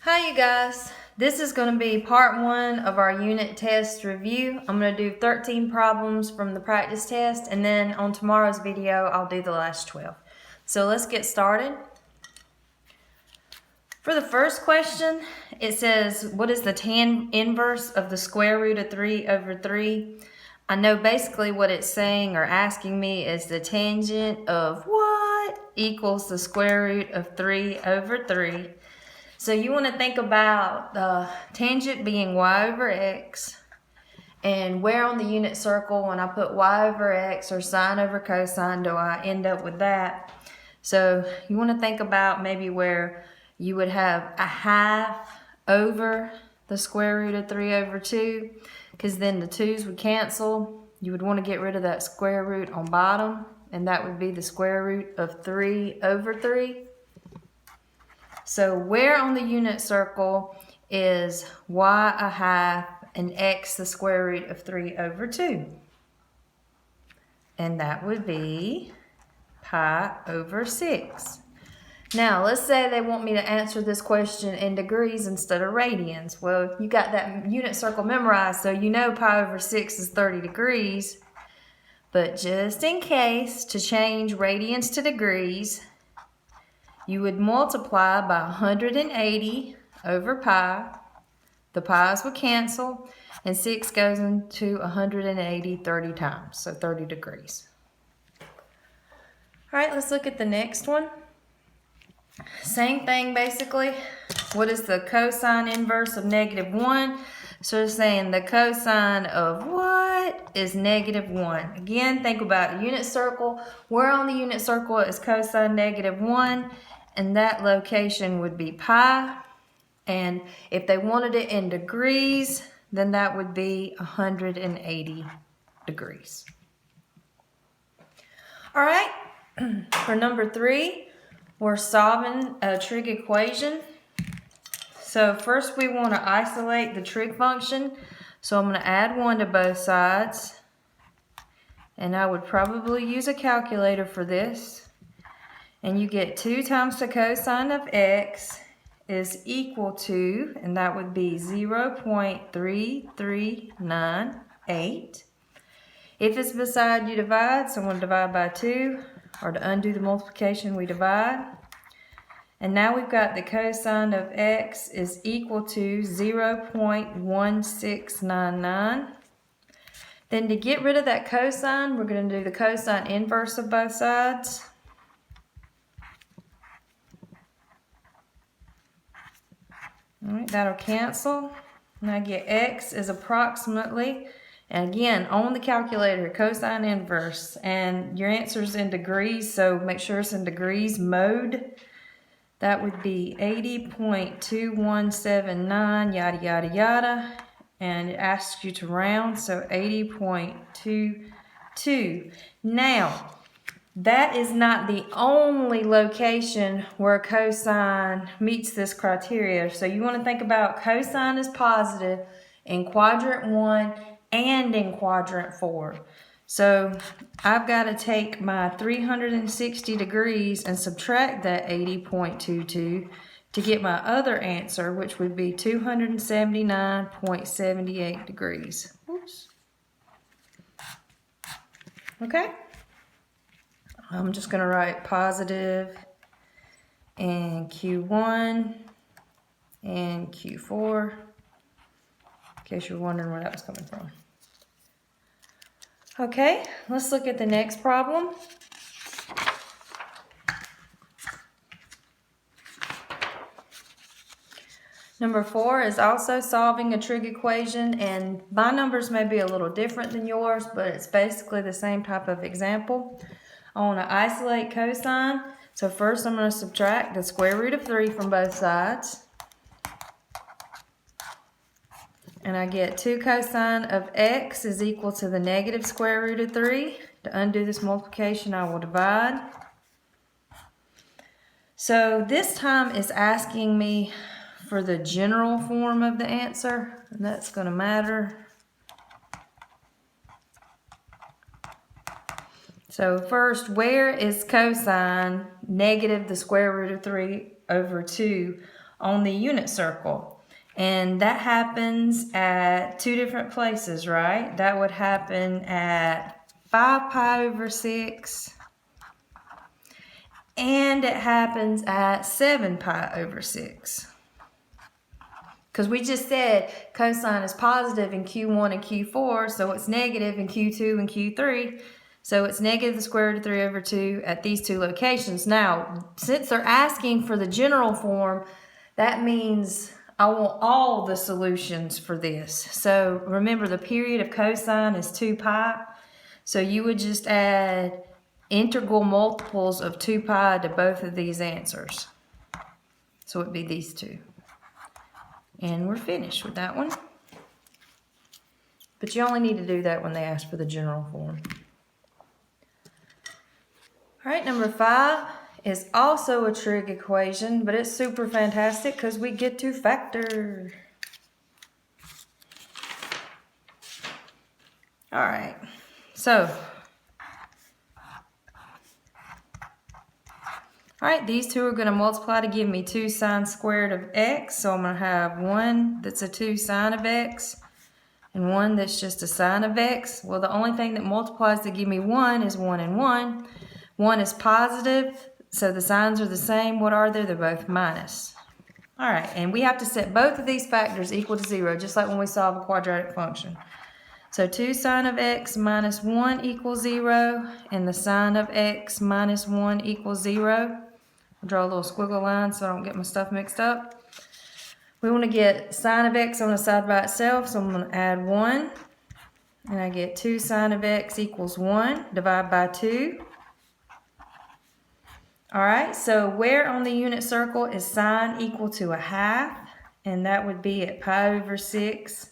Hi you guys, this is going to be part 1 of our unit test review. I'm going to do 13 problems from the practice test, and then on tomorrow's video I'll do the last 12. So let's get started. For the first question, it says, what is the tan inverse of the square root of 3 over 3? I know basically what it's saying or asking me is the tangent of what equals the square root of 3 over 3. So you want to think about the tangent being y over x, and where on the unit circle when I put y over x or sine over cosine do I end up with that. So you want to think about maybe where you would have a half over the square root of 3 over 2, because then the 2's would cancel. You would want to get rid of that square root on bottom, and that would be the square root of 3 over 3. So where on the unit circle is y a half and x the square root of 3 over 2? And that would be pi over 6. Now let's say they want me to answer this question in degrees instead of radians. Well, you got that unit circle memorized, so you know pi over 6 is 30 degrees. But just in case, to change radians to degrees, you would multiply by 180 over pi. The pi's would cancel, and 6 goes into 180 30 times, so 30 degrees. All right, let's look at the next one. Same thing basically. What is the cosine inverse of -1? So we're saying the cosine of what is -1. Again, think about a unit circle. Where on the unit circle is cosine -1? And that location would be pi. And if they wanted it in degrees, then that would be 180 degrees. All right, for number 3, we're solving a trig equation. So first we want to isolate the trig function. So I'm going to add 1 to both sides. And I would probably use a calculator for this. And you get 2 times the cosine of x is equal to, and that would be 0.3398. If it's beside, you divide, so I'm going to divide by 2, or to undo the multiplication, we divide. And now we've got the cosine of x is equal to 0.1699. Then to get rid of that cosine, we're going to do the cosine inverse of both sides. All right, that'll cancel, and I get x is approximately, and again, on the calculator, cosine inverse, and your answer's in degrees, so make sure it's in degrees mode. That would be 80.2179, yada, yada, yada, and it asks you to round, so 80.22. Now, that is not the only location where cosine meets this criteria. So you want to think about cosine is positive in quadrant 1 and in quadrant 4. So I've got to take my 360 degrees and subtract that 80.22 to get my other answer, which would be 279.78 degrees. Oops. Okay. I'm just going to write positive in Q1 and Q4, in case you're wondering where that was coming from. Okay, let's look at the next problem. Number 4 is also solving a trig equation, and my numbers may be a little different than yours, but it's basically the same type of example. I want to isolate cosine. So first I'm going to subtract the square root of 3 from both sides. And I get 2 cosine of x is equal to the negative square root of 3. To undo this multiplication, I will divide. So this time it's asking me for the general form of the answer, and that's going to matter. So first, where is cosine negative the square root of 3 over 2 on the unit circle. And that happens at two different places, right? That would happen at 5 pi over 6. And it happens at 7 pi over 6. Because we just said cosine is positive in Q1 and Q4, so it's negative in Q2 and Q3. So it's negative the square root of 3 over 2 at these two locations. Now, since they're asking for the general form, that means I want all the solutions for this. So remember, the period of cosine is 2 pi. So you would just add integral multiples of 2 pi to both of these answers. So it'd be these two. And we're finished with that one. But you only need to do that when they ask for the general form. All right, number 5 is also a trig equation, but it's super fantastic because we get to factor. All right, so all right, these two are going to multiply to give me 2 sine squared of x. So I'm going to have one that's a 2 sine of x and one that's just a sine of x. Well, the only thing that multiplies to give me 1 is 1 and 1. 1 is positive, so the signs are the same. What are they? They're both minus. All right, and we have to set both of these factors equal to 0, just like when we solve a quadratic function. So 2 sine of x minus 1 equals 0, and the sine of x minus 1 equals 0. I'll draw a little squiggle line so I don't get my stuff mixed up. We want to get sine of x on the side by itself, so I'm going to add 1. And I get 2 sine of x equals 1, divide by 2. All right, so where on the unit circle is sine equal to a half? And that would be at pi over 6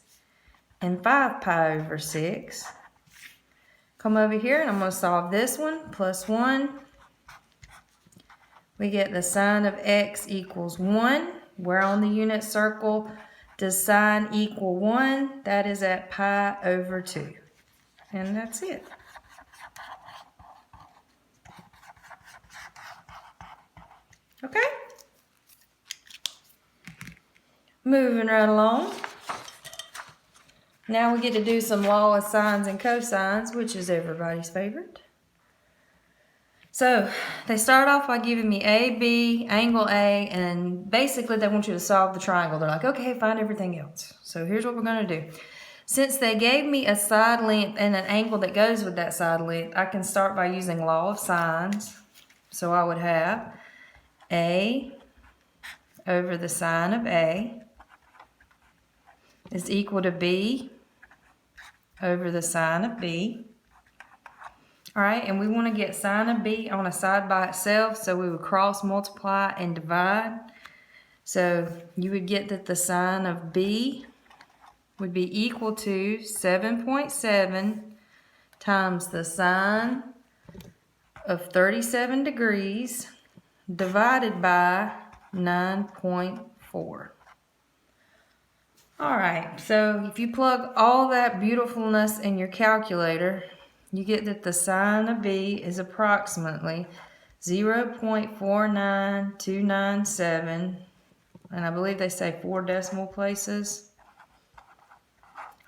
and 5 pi over 6. Come over here and I'm going to solve this one. Plus 1. We get the sine of x equals 1. Where on the unit circle does sine equal 1? That is at pi over 2. And that's it. Okay? Moving right along. Now we get to do some law of sines and cosines, which is everybody's favorite. So they start off by giving me A, B, angle A, and basically they want you to solve the triangle. They're like, okay, find everything else. So here's what we're going to do. Since they gave me a side length and an angle that goes with that side length, I can start by using law of sines. So I would have A over the sine of A is equal to B over the sine of B. All right, and we want to get sine of B on a side by itself, so we would cross multiply and divide. So you would get that the sine of B would be equal to 7.7 times the sine of 37 degrees divided by 9.4. All right, so if you plug all that beautifulness in your calculator, you get that the sine of B is approximately 0.49297, and I believe they say 4 decimal places.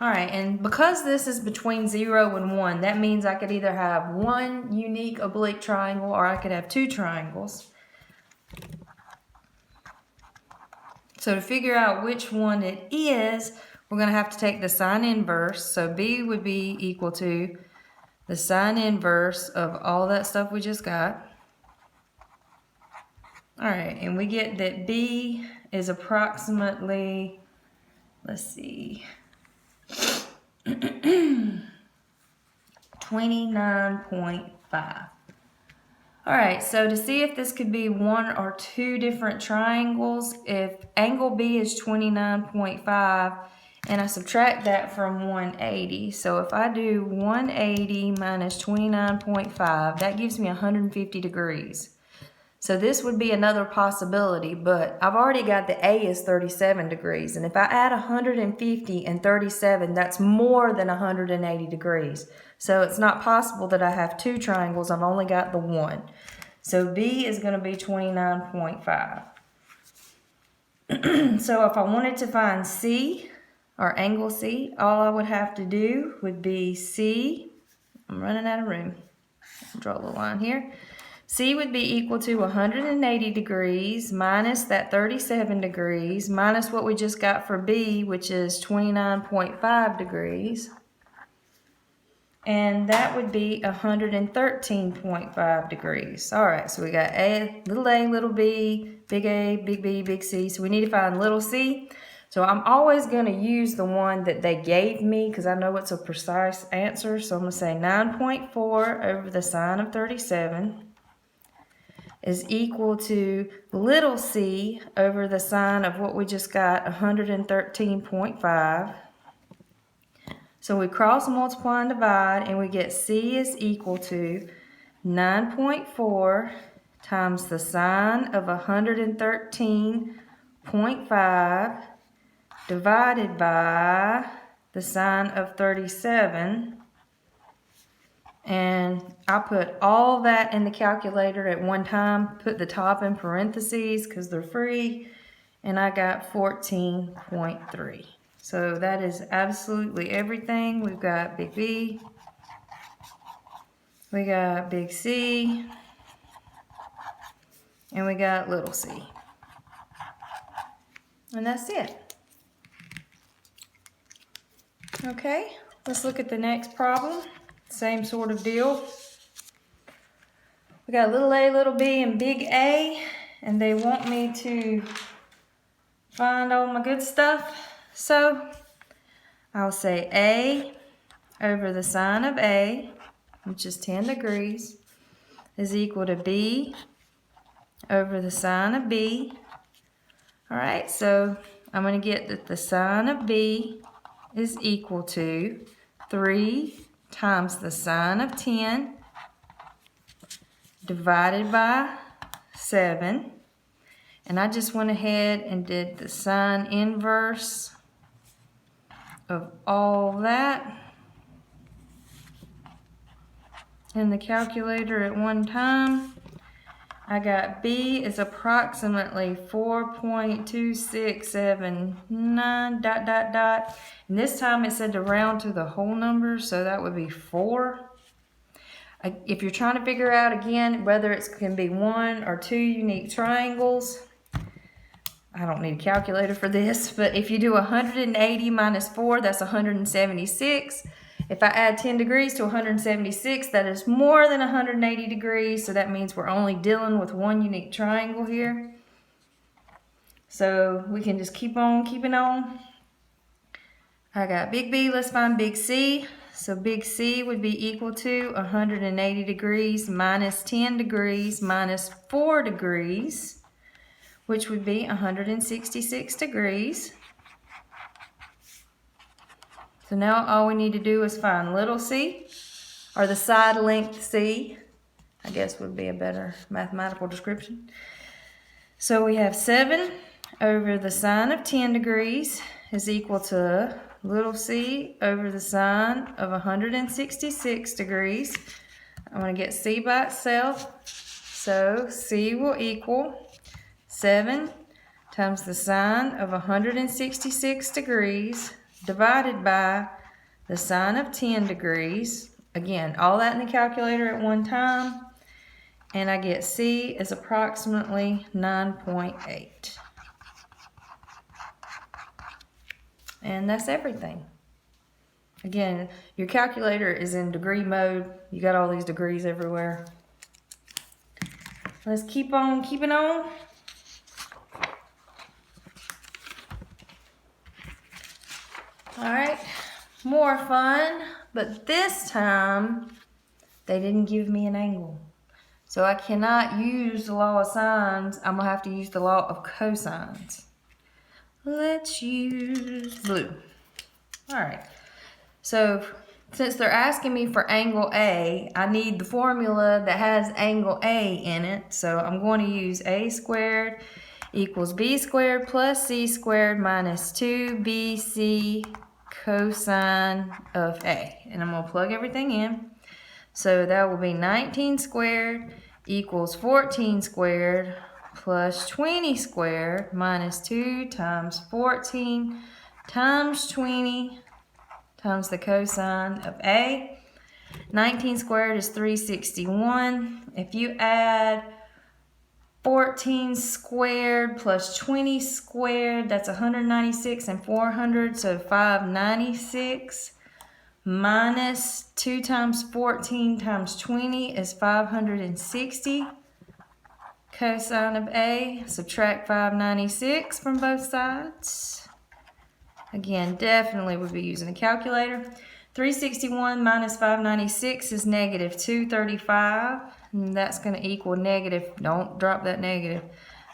All right, and because this is between 0 and 1, that means I could either have one unique oblique triangle or I could have two triangles. So to figure out which one it is, we're going to have to take the sine inverse. So B would be equal to the sine inverse of all that stuff we just got. All right, and we get that B is approximately, let's see, 29.5. All right, so to see if this could be one or two different triangles, if angle B is 29.5, and I subtract that from 180, so if I do 180 minus 29.5, that gives me 150 degrees. So this would be another possibility, but I've already got the A is 37 degrees, and if I add 150 and 37, that's more than 180 degrees. So it's not possible that I have two triangles, I've only got the one. So B is going to be 29.5. So if I wanted to find C, or angle C, all I would have to do would be C, I'm running out of room, draw a little line here. C would be equal to 180 degrees minus that 37 degrees minus what we just got for B, which is 29.5 degrees. And that would be 113.5 degrees. All right, so we got A, little b, big B, big C. So we need to find little c. So I'm always going to use the one that they gave me because I know it's a precise answer. So I'm going to say 9.4 over the sine of 37 is equal to little c over the sine of what we just got, 113.5. So we cross multiply and divide, and we get C is equal to 9.4 times the sine of 113.5 divided by the sine of 37. And I put all that in the calculator at one time, put the top in parentheses because they're free, and I got 14.3. So that is absolutely everything. We've got big B, we got big C, and we got little c. And that's it. Okay, let's look at the next problem. Same sort of deal. We got little a, little b, and big A, and they want me to find all my good stuff. So I'll say A over the sine of A, which is 10 degrees, is equal to B over the sine of B. All right, so I'm going to get that the sine of B is equal to 3 times the sine of 10 divided by 7. And I just went ahead and did the sine inverse of all that in the calculator at one time. I got B is approximately 4.2679 ... And this time it said to round to the whole number, so that would be 4. If you're trying to figure out again whether it can be 1 or 2 unique triangles, I don't need a calculator for this, but if you do 180 minus 4, that's 176. If I add 10 degrees to 176, that is more than 180 degrees, so that means we're only dealing with one unique triangle here. So we can just keep on keeping on. I got big B, let's find big C. So big C would be equal to 180 degrees minus 10 degrees minus 4 degrees, which would be 166 degrees. So now all we need to do is find little c, or the side length c, I guess would be a better mathematical description. So we have 7 over the sine of 10 degrees is equal to little c over the sine of 166 degrees. I'm going to get c by itself. So c will equal 7 times the sine of 166 degrees divided by the sine of 10 degrees. Again, all that in the calculator at one time. And I get C is approximately 9.8. And that's everything. Again, your calculator is in degree mode. You got all these degrees everywhere. Let's keep on keeping on. All right, more fun, but this time they didn't give me an angle. So I cannot use the law of sines. I'm gonna have to use the law of cosines. Let's use blue. All right, so since they're asking me for angle A, I need the formula that has angle A in it. So I'm going to use A squared equals B squared plus C squared minus 2BC cosine of A. And I'm going to plug everything in. So that will be 19 squared equals 14 squared plus 20 squared minus 2 times 14 times 20 times the cosine of A. 19 squared is 361. If you add 14 squared plus 20 squared, that's 196 and 400, so 596. Minus 2 times 14 times 20 is 560. Cosine of A, subtract 596 from both sides. Again, definitely would be using a calculator. 361 minus 596 is negative 235. And that's going to equal negative, don't drop that negative,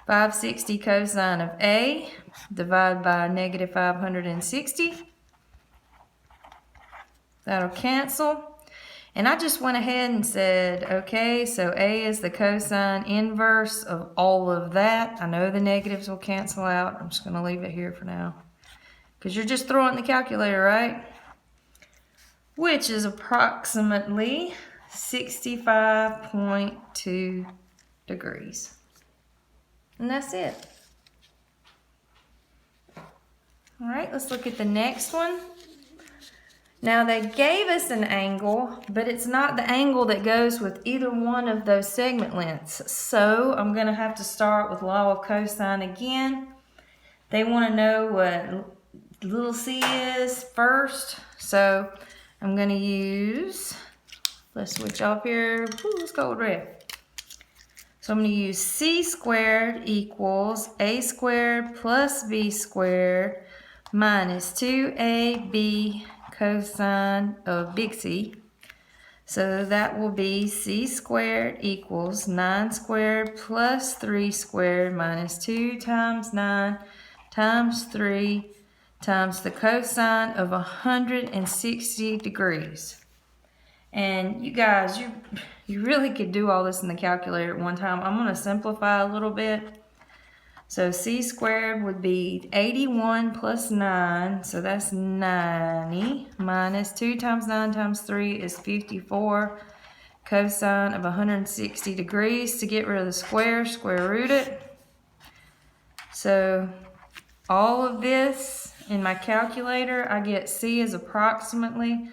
560 cosine of A divided by negative 560. That'll cancel. And I just went ahead and said, okay, so A is the cosine inverse of all of that. I know the negatives will cancel out. I'm just going to leave it here for now. Because you're just throwing the calculator, right? Which is approximately 65.2 degrees. And that's it. All right, let's look at the next one. Now they gave us an angle, but it's not the angle that goes with either one of those segment lengths. So I'm going to have to start with law of cosine again. They want to know what little c is first. So I'm going to use, let's switch off here. Ooh, let's go with red. So I'm going to use c squared equals a squared plus b squared minus 2ab cosine of big C. So that will be c squared equals 9 squared plus 3 squared minus 2 times 9 times 3 times the cosine of 160 degrees. And you guys, you really could do all this in the calculator at one time. I'm going to simplify a little bit. So c squared would be 81 plus 9, so that's 90, minus 2 times 9 times 3 is 54, cosine of 160 degrees. To get rid of the square, square root it. So all of this in my calculator, I get c is approximately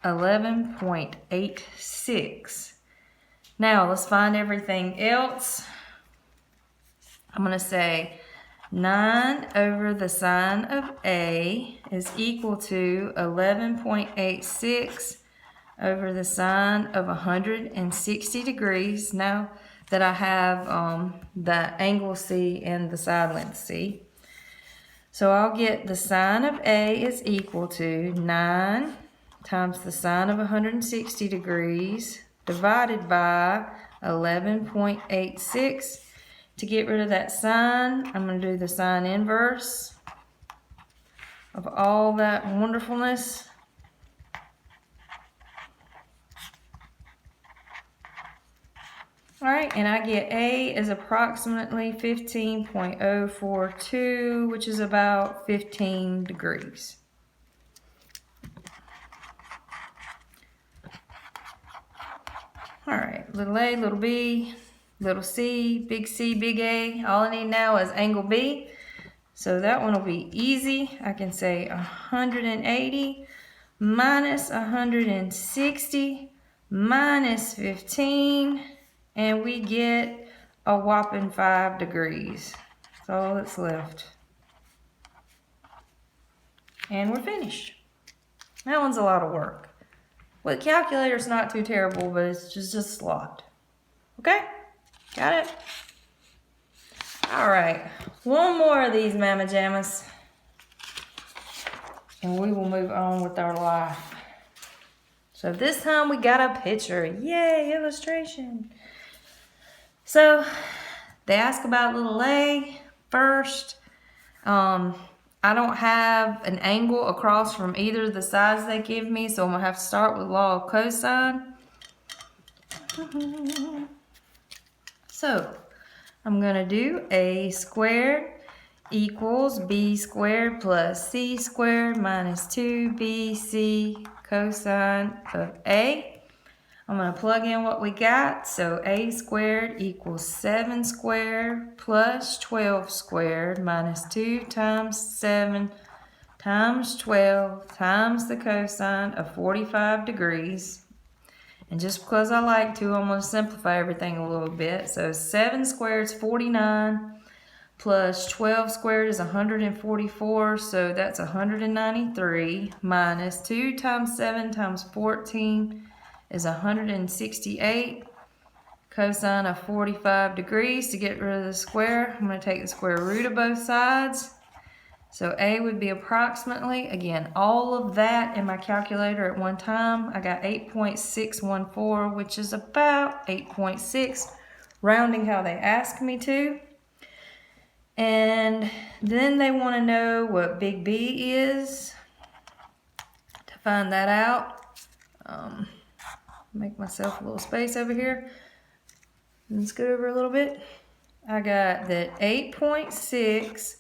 11.86. Now let's find everything else. I'm going to say 9 over the sine of A is equal to 11.86 over the sine of 160 degrees. Now that I have the angle C and the side length C. So I'll get the sine of A is equal to 9 times the sine of 160 degrees divided by 11.86. To get rid of that sine, I'm going to do the sine inverse of all that wonderfulness. All right, and I get A is approximately 15.042, which is about 15 degrees. All right, little a, little b, little c, big A. All I need now is angle B. So that one will be easy. I can say 180 minus 160 minus 15. And we get a whopping 5 degrees. That's all that's left. And we're finished. That one's a lot of work. Well, the calculator's not too terrible, but it's just a lot. Okay? Got it? All right. One more of these mamma jammas. And we will move on with our life. So this time we got a picture. Yay, illustration. So they ask about little a first. I don't have an angle across from either of the sides they give me, so I'm going to have to start with law of cosine. So I'm going to do a squared equals b squared plus c squared minus 2bc cosine of a. I'm going to plug in what we got. So a squared equals 7 squared plus 12 squared minus 2 times 7 times 12 times the cosine of 45 degrees. And just because I like to, I'm going to simplify everything a little bit. So 7 squared is 49 plus 12 squared is 144. So that's 193 minus 2 times 7 times 14 is 168. Cosine of 45 degrees. To get rid of the square, I'm going to take the square root of both sides. So A would be approximately, again, all of that in my calculator at one time. I got 8.614, which is about 8.6, rounding how they asked me to. And then they want to know what big B is. To find that out, make myself a little space over here. Let's go over a little bit. I got that 8.6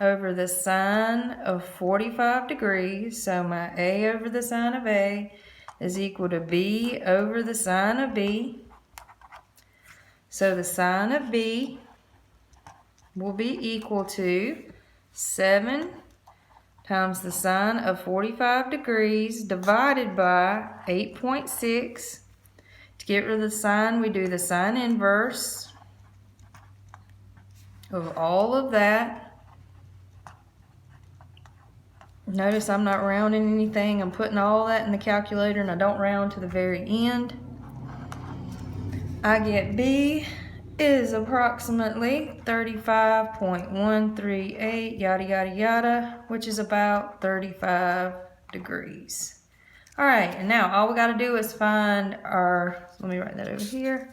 over the sine of 45 degrees. So my A over the sine of A is equal to B over the sine of B. So the sine of B will be equal to 7 times the sine of 45 degrees divided by 8.6. To get rid of the sine, we do the sine inverse of all of that. Notice I'm not rounding anything. I'm putting all that in the calculator and I don't round to the very end. I get B is approximately 35.138 yada yada yada, which is about 35 degrees. Alright, and now all we got to do is find our, let me write that over here,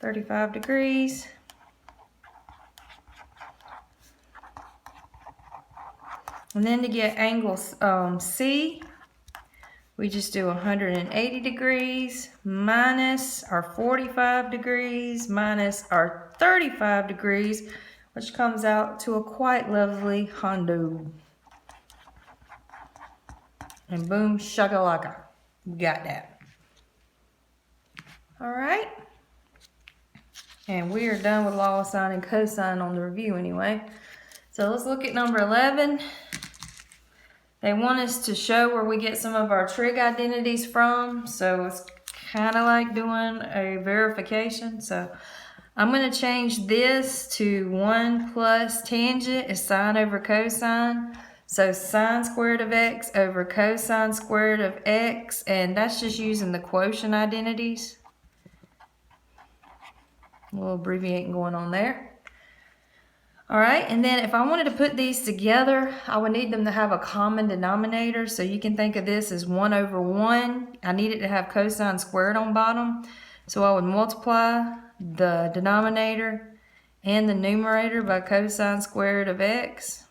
35 degrees. And then to get angle C, we just do 180 degrees minus our 45 degrees minus our 35 degrees, which comes out to a quite lovely hondo. And boom, shakalaka, we got that. All right. And we are done with law of sine and cosine on the review anyway. So let's look at number 11. They want us to show where we get some of our trig identities from. So it's kind of like doing a verification. So I'm going to change this to 1 plus tangent is sine over cosine. So sine squared of x over cosine squared of x. And that's just using the quotient identities. A little abbreviating going on there. All right, and then if I wanted to put these together, I would need them to have a common denominator. So you can think of this as 1 over 1. I need it to have cosine squared on bottom. So I would multiply the denominator and the numerator by cosine squared of x.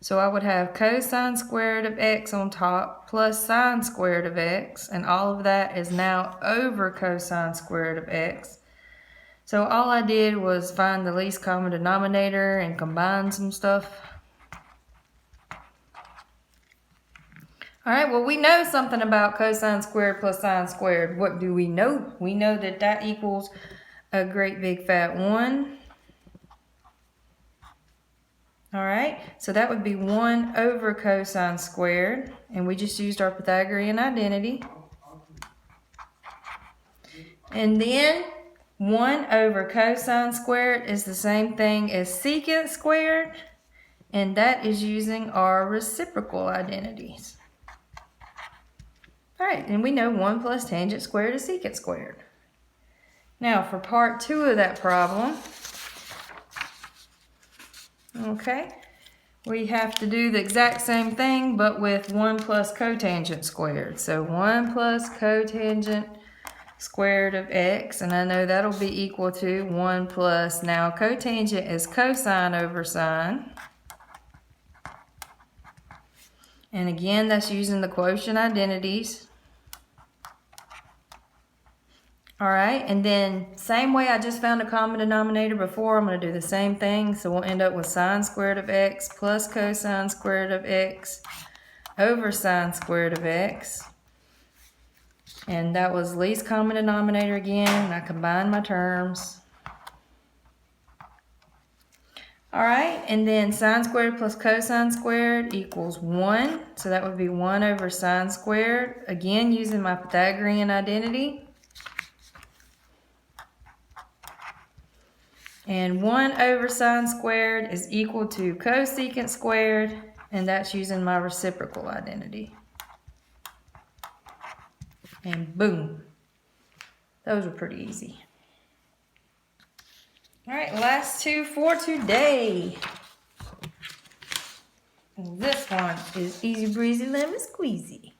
So I would have cosine squared of x on top plus sine squared of x. And all of that is now over cosine squared of x. So all I did was find the least common denominator and combine some stuff. All right, well, we know something about cosine squared plus sine squared. What do we know? We know that that equals a great big fat 1. All right, so that would be 1 over cosine squared. And we just used our Pythagorean identity. And then 1 over cosine squared is the same thing as secant squared, and that is using our reciprocal identities. All right, and we know 1 plus tangent squared is secant squared. Now for part 2 of that problem, okay, we have to do the exact same thing, but with 1 plus cotangent squared. So 1 plus cotangent squared of x, and I know that'll be equal to 1 plus, now cotangent is cosine over sine. And again, that's using the quotient identities. All right, and then same way I just found a common denominator before, I'm going to do the same thing. So we'll end up with sine squared of x plus cosine squared of x over sine squared of x. And that was least common denominator again. And I combined my terms. All right, and then sine squared plus cosine squared equals 1. So that would be 1 over sine squared. Again, using my Pythagorean identity. And 1 over sine squared is equal to cosecant squared, and that's using my reciprocal identity. And boom. Those were pretty easy. All right, last two for today. This one is easy breezy lemon squeezy.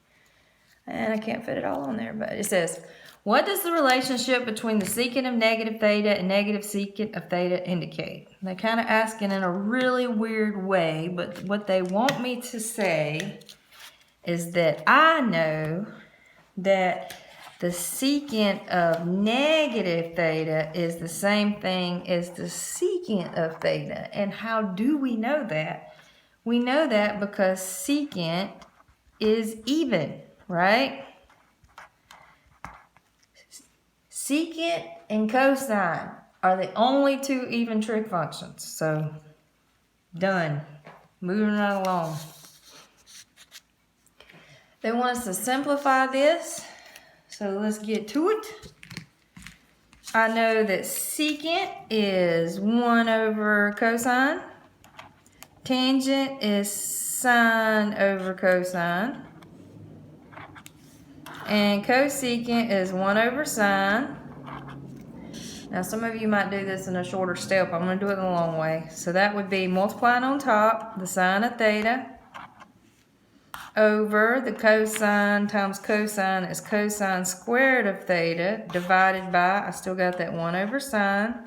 And I can't fit it all on there, but it says, what does the relationship between the secant of negative theta and negative secant of theta indicate? They're kind of asking in a really weird way, but what they want me to say is that I know that the secant of negative theta is the same thing as the secant of theta. And how do we know that? We know that because secant is even, right? Secant and cosine are the only two even trig functions. So, done. Moving right along. They want us to simplify this. So let's get to it. I know that secant is 1 over cosine. Tangent is sine over cosine. And cosecant is 1 over sine. Now some of you might do this in a shorter step. I'm going to do it in a long way. So that would be multiplying on top the sine of theta over the cosine times cosine is cosine squared of theta divided by, I still got that 1 over sine.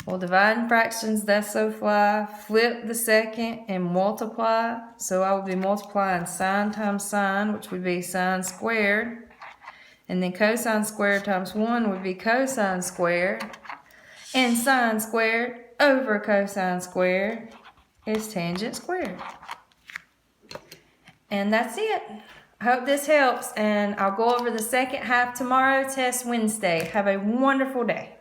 Well, dividing fractions, that's so fly. Flip the second and multiply. So I will be multiplying sine times sine, which would be sine squared. And then cosine squared times 1 would be cosine squared. And sine squared over cosine squared is tangent squared. And that's it. I hope this helps, and I'll go over the second half tomorrow, test Wednesday. Have a wonderful day.